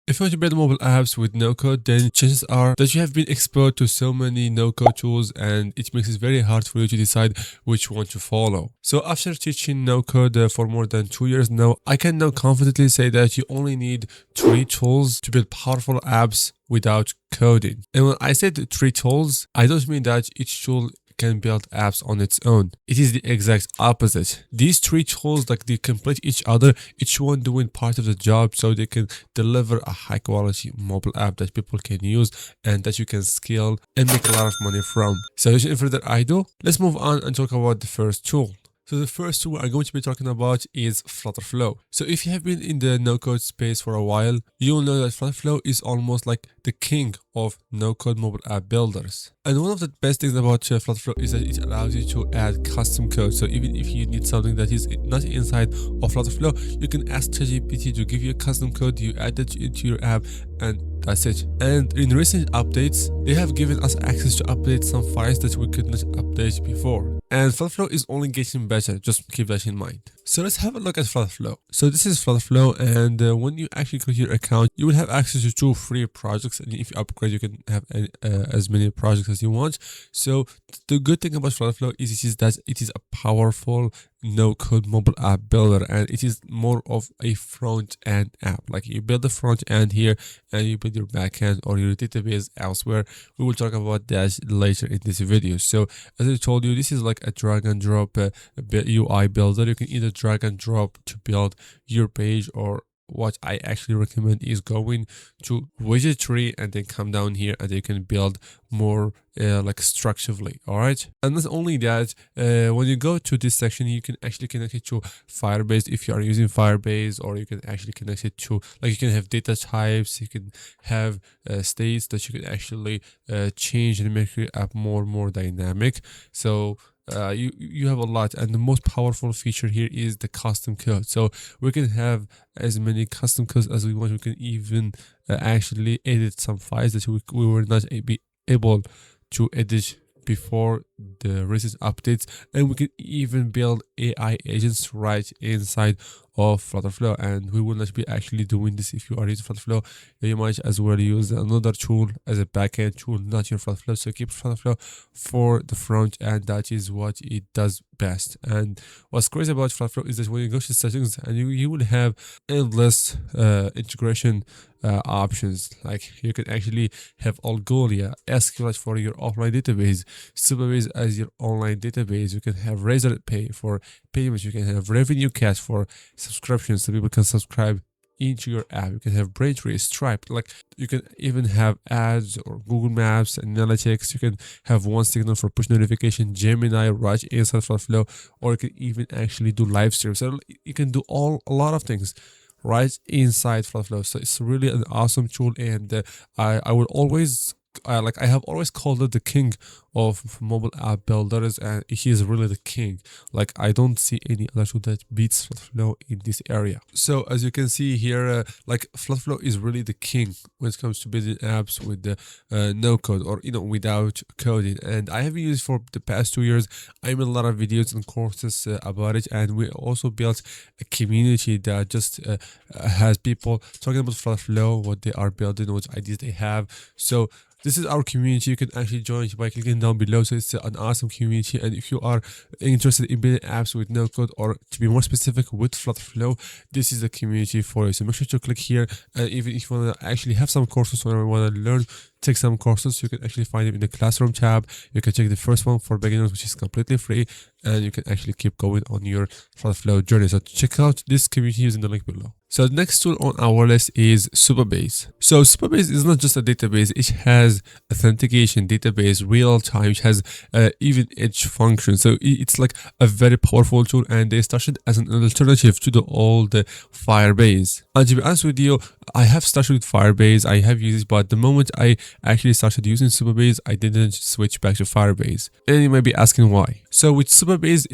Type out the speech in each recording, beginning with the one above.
If you want to build mobile apps with no code, then chances are that you have been exposed to so many no code tools, and it makes it very hard for you to decide which one to follow. So after teaching no code for more than 2 years now, I can now confidently say that you only need 3 tools to build powerful apps without coding. And when I said 3 tools, I don't mean that each tool can build apps on its own. It is the exact opposite. These 3 tools, they complete each other, each one doing part of the job, so they can deliver a high quality mobile app that people can use and that you can scale and make a lot of money from. So without further ado, let's move on and talk about the first tool. So the first tool I'm going to be talking about is FlutterFlow. So if you have been in the no-code space for a while, you'll know that FlutterFlow is almost like the king of no-code mobile app builders. And one of the best things about FlutterFlow is that it allows you to add custom code. So even if you need something that is not inside of FlutterFlow, you can ask ChatGPT to give you a custom code, you add it into your app, and that's it. And in recent updates, they have given us access to update some files that we could not update before. And FlutterFlow is only getting better, just keep that in mind. So let's have a look at FlutterFlow. So this is FlutterFlow, and when you actually create your account, you will have access to 2 free projects, and if you upgrade, you can have as many projects as you want. So the good thing about FlutterFlow is that it is a powerful no-code mobile app builder, and it is more of a front-end app. Like you build the front end here and you build your backend or your database elsewhere. We will talk about that later in this video. So as I told you, this is like a drag and drop UI builder. You can either drag and drop to build your page, or what I actually recommend is going to widget tree and then come down here and you can build more structurally. All right, and not only that, when you go to this section, you can actually connect it to Firebase if you are using Firebase, or you can actually connect it to, you can have data types, you can have states that you can actually change and make your app more dynamic. So you have a lot, and the most powerful feature here is the custom code. So we can have as many custom codes as we want. We can even actually edit some files that we were not able to edit before the recent updates, and we can even build AI agents right inside of FlutterFlow. And we will not be actually doing this if you are using FlutterFlow. You might as well use another tool as a backend tool, not your FlutterFlow. So keep FlutterFlow for the front end. That is what it does best. And what's crazy about FlutterFlow is that when you go to settings, and you will have endless integration options. Like you can actually have Algolia, SQLite for your offline database, Supabase as your online database. You can have RazorPay for payments. You can have Revenue Cat for subscriptions, so people can subscribe into your app. You can have Braintree, Stripe. You can even have ads or Google Maps, analytics. You can have one signal for push notification, Gemini right inside FlutterFlow, or you can even actually do live stream. So you can do a lot of things right inside FlutterFlow. So it's really an awesome tool, and I would always I have always called it the king of mobile app builders, and he is really the king. I don't see any other tool that beats FlutterFlow in this area. So as you can see here, FlutterFlow is really the king when it comes to building apps with the no code, or without coding. And I have used it for the past 2 years. I made a lot of videos and courses about it, and we also built a community that just has people talking about FlutterFlow, what they are building, what ideas they have. So this is our community. You can actually join by clicking down below. So it's an awesome community, and if you are interested in building apps with no code, or to be more specific with FlutterFlow, this is the community for you. So make sure to click here, and even if you want to actually have some courses or want to learn, take some courses, you can actually find them in the classroom tab. You can check the first one for beginners, which is completely free, and you can actually keep going on your FlutterFlow journey. So check out this community using the link below. So the next tool on our list is Supabase. So Supabase is not just a database. It has authentication, database, real time. It has even edge function. So it's like a very powerful tool, and they started as an alternative to the old Firebase. And to be honest with you, I have started with Firebase. I have used it, but the moment I actually started using Supabase, I didn't switch back to Firebase. And you might be asking why. So with Supabase,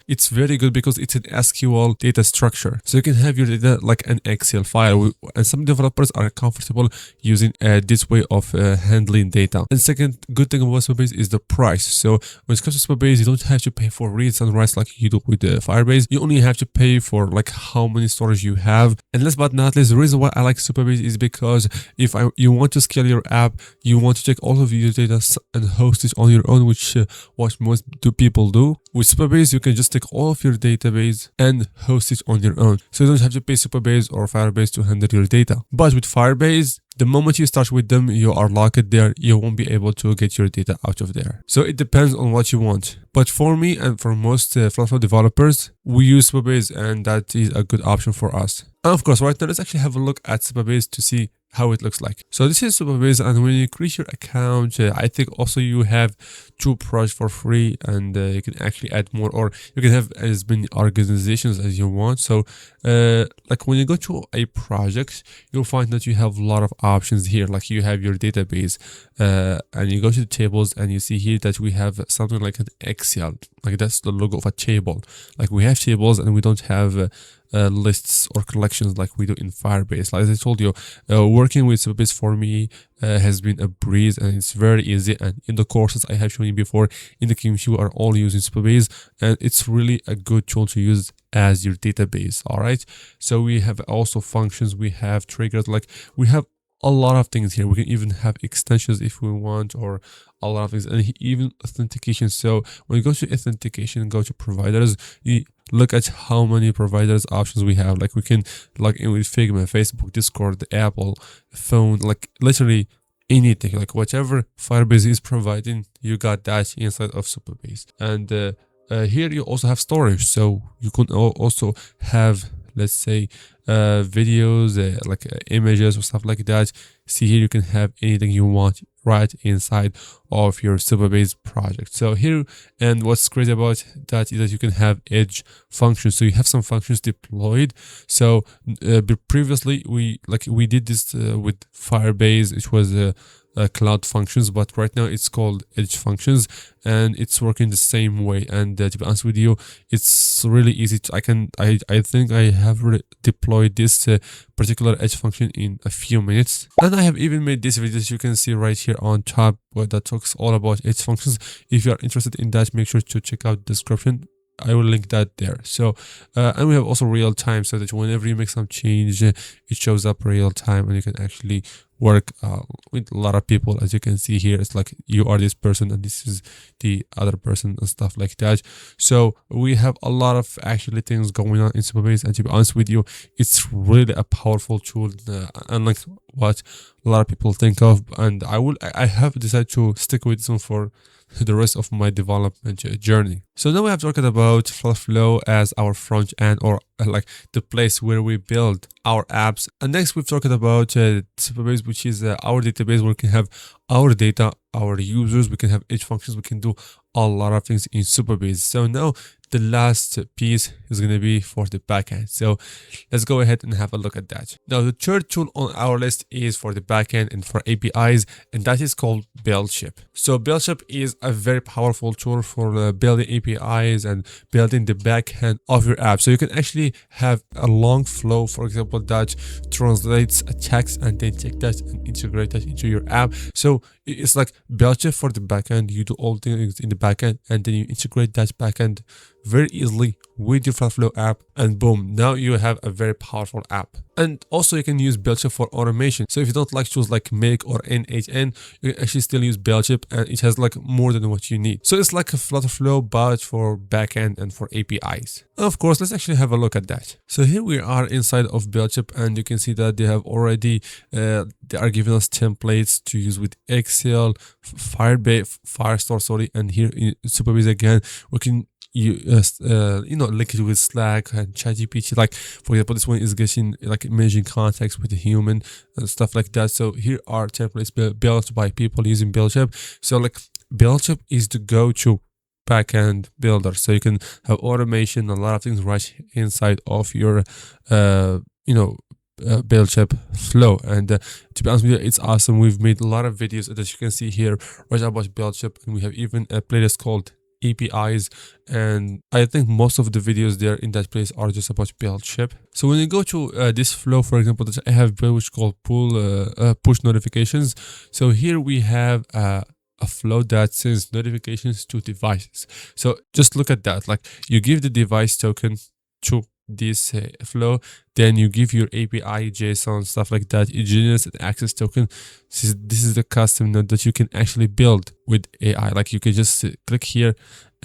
it's very good because it's an SQL data structure. So you can have your data like an Excel file, and some developers are comfortable using this way of handling data. And second good thing about Supabase is the price. So when it comes to Supabase, you don't have to pay for reads and writes like you do with Firebase. You only have to pay for like how many storage you have. And last but not least, the reason why I like Supabase is because if you want to scale your app, you want to take all of your data and host it on your own, which what most people do. With Supabase, you can just take all of your database and host it on your own. So you don't have to pay Supabase or Firebase to handle your data. But with Firebase, the moment you start with them, you are locked there. You won't be able to get your data out of there. So it depends on what you want. But for me and for most FlutterFlow developers, we use Supabase, and that is a good option for us. And of course, right now, let's actually have a look at Supabase to see how it looks like. So this is Supabase, and when you create your account, I think also you have 2 projects for free, and you can actually add more, or you can have as many organizations as you want. So like when you go to a project, you'll find that you have a lot of options here. Like you have your database, and you go to the tables, and you see here that we have something like an Excel, like that's the logo of a table. Like we have tables, and we don't have lists or collections like we do in Firebase. Like as I told you, working with Supabase for me has been a breeze, and it's very easy. And in the courses I have shown you before in the community, we are all using Supabase, and it's really a good tool to use as your database. All right, so we have also functions, we have triggers, like we have a lot of things here. We can even have extensions if we want, or a lot of things, and even authentication. So when you go to authentication, go to providers, you look at how many providers options we have. Like we can log in with Figma, Facebook, Discord, Apple, phone, like literally anything, like whatever Firebase is providing, you got that inside of Supabase. And here you also have storage, so you can also have, let's say, videos, like images or stuff like that. See here, you can have anything you want right inside of your Supabase project. So here, and what's great about that is that you can have edge functions. So you have some functions deployed. So previously we did this with Firebase, which was cloud functions, but right now it's called edge functions, and it's working the same way. And to be honest with you, it's really easy to, I think I have deployed this particular edge function in a few minutes, and I have even made this video that you can see right here on top, where that talks all about edge functions. If you are interested in that, make sure to check out the description. I will link that there. So and we have also real time, so that whenever you make some change, it shows up real time, and you can actually work with a lot of people. As you can see here, it's like you are this person and this is the other person and stuff like that. So we have a lot of actually things going on in Supabase, and to be honest with you, it's really a powerful tool, unlike what a lot of people think of. And I have decided to stick with this one for the rest of my development journey. So now we have talked about FlutterFlow as our front end, or like the place where we build our apps. And next we've talked about Supabase, which is our database where we can have our data, our users, we can have edge functions, we can do a lot of things in Supabase. So now the last piece is going to be for the backend. So let's go ahead and have a look at that. Now the third tool on our list is for the backend and for APIs, and that is called BuildShip. So BuildShip is a very powerful tool for building APIs and building the backend of your app. So you can actually have a long flow, for example, that translates a text and then take that and integrate that into your app. So it's like BuildShip for the backend. You do all things in the backend, and then you integrate that backend very easily with your FlutterFlow app, and boom, now you have a very powerful app. And also you can use BuildShip for automation. So if you don't like tools like Make or N8N, you can actually still use BuildShip, and it has like more than what you need. So it's like a FlutterFlow, but for backend and for APIs. And of course, let's actually have a look at that. So here we are inside of BuildShip, and you can see that they have already, they are giving us templates to use with Excel, Firestore, and here in Supabase again, we can link it with Slack and ChatGPT. Like for example, this one is getting like imaging context with a human and stuff like that. So here are templates built by people using BuildShip. So like BuildShip is the go-to backend builder. So you can have automation, a lot of things right inside of your BuildShip flow. And to be honest with you, it's awesome. We've made a lot of videos that you can see here right about BuildShip, and we have even a playlist called APIs, and I think most of the videos there in that place are just about BuildShip. So when you go to this flow, for example, that I have built, which is called push notifications. So here we have a flow that sends notifications to devices. So just look at that. Like, you give the device token to this flow, then you give your API, JSON, stuff like that. It generates an access token. This is the custom node that you can actually build with AI. Like, you can just click here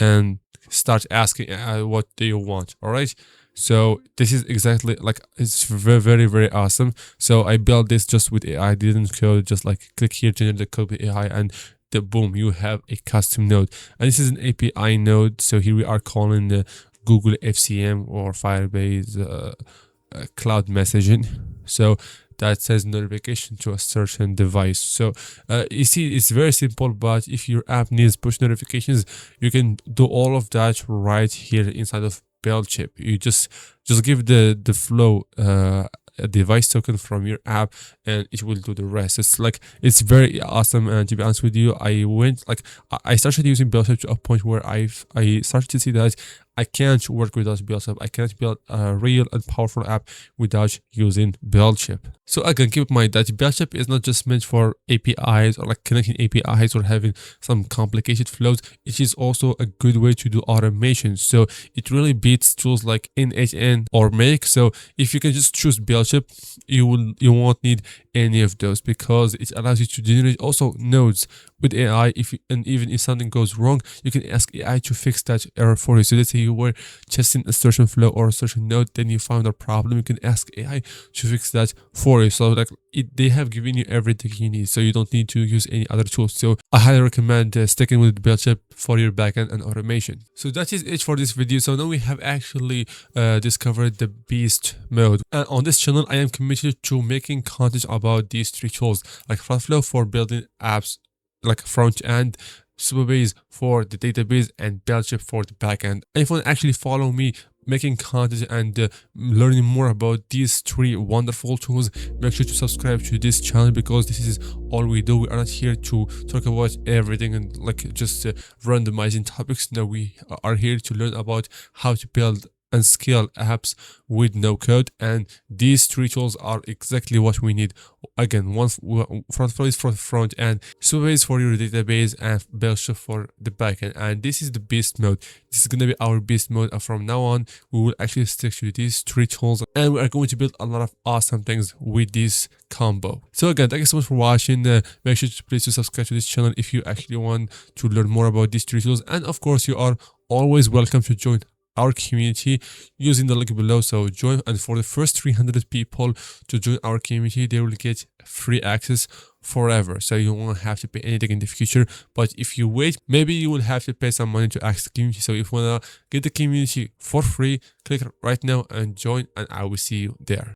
and start asking AI, what do you want? All right. So this is exactly like, it's very, very, very awesome. So I built this just with AI. I didn't code, just like click here, generate the code with AI, and the boom, you have a custom node. And this is an API node. So here we are calling the Google FCM or Firebase cloud messaging. So that says notification to a certain device. So you see, it's very simple, but if your app needs push notifications, you can do all of that right here inside of BuildShip. You just give the flow a device token from your app, and it will do the rest. It's very awesome. And to be honest with you, I started using BuildShip to a point where I started to see that I can't work without BuildShip. I can't build a real and powerful app without using BuildShip. So again, keep in mind that BuildShip is not just meant for APIs or like connecting APIs or having some complicated flows. It is also a good way to do automation. So it really beats tools like n8n or Make. So if you can just choose BuildShip, you won't need any of those, because it allows you to generate also nodes with AI. And even if something goes wrong, you can ask AI to fix that error for you. So let's say you were testing a certain flow or a certain node, then you found a problem, you can ask AI to fix that for you. So like they have given you everything you need, so you don't need to use any other tools. So I highly recommend sticking with BuildShip for your backend and automation. So that is it for this video. So now we have actually discovered the beast mode, and on this channel I am committed to making content about these three tools, like FlutterFlow for building apps like front end, Supabase for the database, and BuildShip for the backend. And if you want to actually follow me making content and learning more about these three wonderful tools, make sure to subscribe to this channel, because this is all we do. We are not here to talk about everything and like just randomizing topics. No, we are here to learn about how to build and scale apps with no code, and these three tools are exactly what we need. Again, FlutterFlow is for the front end, Supabase for your database, and BuildShip for the backend. And this is the beast mode. This is gonna be our beast mode, and from now on we will actually stick to these three tools, and we are going to build a lot of awesome things with this combo. So again, thank you so much for watching. Make sure to please subscribe to this channel if you actually want to learn more about these three tools, and of course you are always welcome to join our community using the link below. So join, and for the first 300 people to join our community, they will get free access forever. So you won't have to pay anything in the future, but if you wait, maybe you will have to pay some money to access the community. So if you want to get the community for free, click right now and join, and I will see you there.